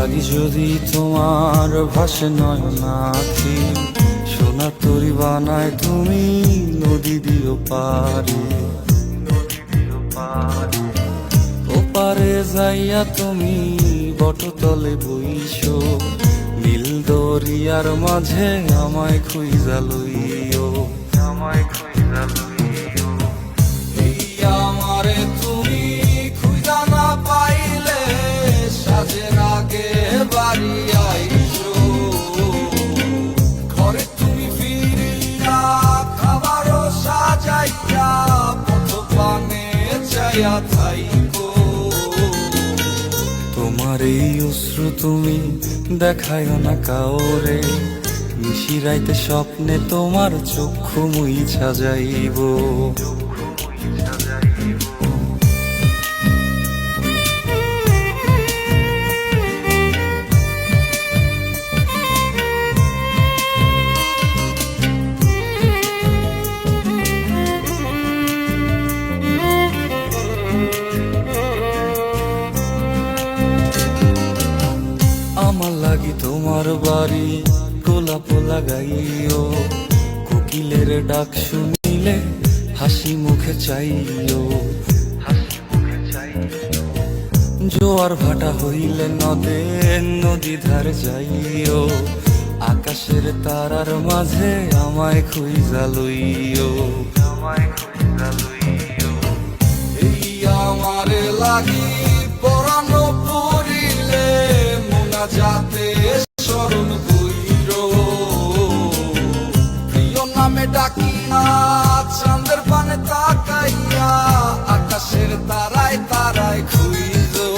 আজ যদি তোমার ভাসে নয়নাখি, সোনা তরি বানায় তুমি নদী দিও পারে। ওপারে যাইয়া তুমি বটতলে বইসো, নীল দরিয়ার মাঝে আমায় খুঁজা লইও, আমায় খুঁজা লইও। এই আমারে তুমি খুঁজা না পাইলে সাজের আগে বাড়ি আইসো, ঘরে তুমি ফিরিয়া খাবারও সাজাইয়া পথ পানে চাইয়া থাইকো। তোমার এই অশ্রু তুমি দেখায় না কাউরে, নিশিরাইতে স্বপ্নে তোমার চক্ষু মুইছা যাইব। আমার লাগি তোমার বাড়ি গোলাপ লাগাইও, কোকিলের ডাক শুনিলে হাসি মুখে চাইও, জোয়ার ভাটা হইলে নদে নদী ধারে যাইও, আকাশের তারার মাঝে আমায় খুঁজা লইও, আমায় খুঁজা লইও। এই আমারে লাগি পরানো পড়িলে যাতে স্মরণ কইরো, প্রিয় নামে ডাকি না চাঁদের পানে তাকাইয়া, আকাশের তারায় তারায় খুইজো।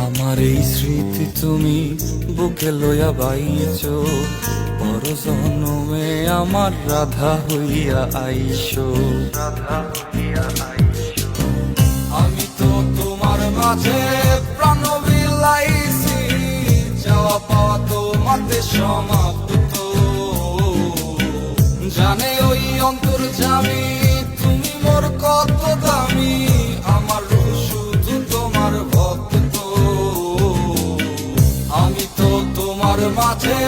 আমার এই স্মৃতি তুমি বুকে লইয়া বাইছো, পর জন্মে আমার রাধা হইয়া আইসো, রাধা হইয়া আইসো। আমি তো তোমার মাঝে প্রাণ বিলাইছি, যাওয়া পাওয়া তোমাতে সমাপ্ত। জানে ওই অন্তর্যামী তুমি মোর কত দামি, আমার রূহ শুধু তোমার ভক্ত। আমি তো তোমার মাঝে